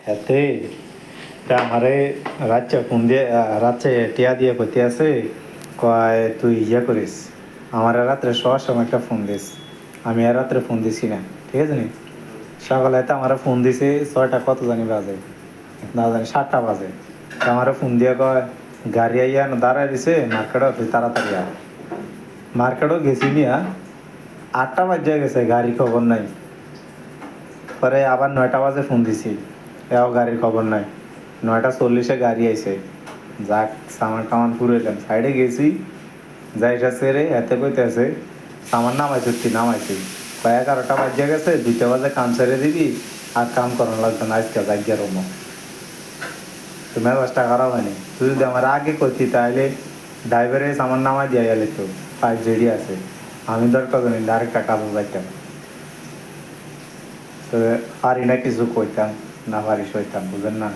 এতে তা আমারে রাত্রে ফোন দিয়ে রাত্রে টিয়া দিয়ে কইতে আছে কয় তুই ইয়ে করিস আমার রাত্রে শোয়ার সময় একটা ফোন দিস আমি আর রাত্রে ফোন দিছি না ঠিক আছে নি সকালে তো আমার ফোন দিছে 6টা কত জানি বাজে না জানি 7টা বাজে তা আমার ফোন দিয়ে কয় গাড়ি আইয়া দাঁড়ায় দিছে মার্কেটও তুই তাড়াতাড়ি আয় মার্কেটও গেছি নিয়া 8টা বাজে গেছে গাড়ি খবর নাই পরে আবার 9টা বাজে ফোন দিছি এও গাড়ির খবর নাই 9টা 40-এ গাড়ি আইছে যাক সামান টামান পুরাইলাম সাইডে গেছি যাইটা সেরে এতে কইতে আছে সামান নামাইছি তুই নামাইছি 11টা বাজে গেছে 2টা বাজে কাম ছেড়ে দিবি আর কাম করানো লাগতো না আজকে যাই গিয়ে রমো তো মেজাজটা খারাপ হয়নি তুই যদি আমার আগে করতি তাহলে ড্রাইভারে সামান নামাই দিয়ে গেলে তো পাইপ রেডি আছে আমি দরকার জানি ডাইরেক্ট কাজে যাইতাম তো পারি না কিছু কইতাম না পারি সইতাম বুঝেন না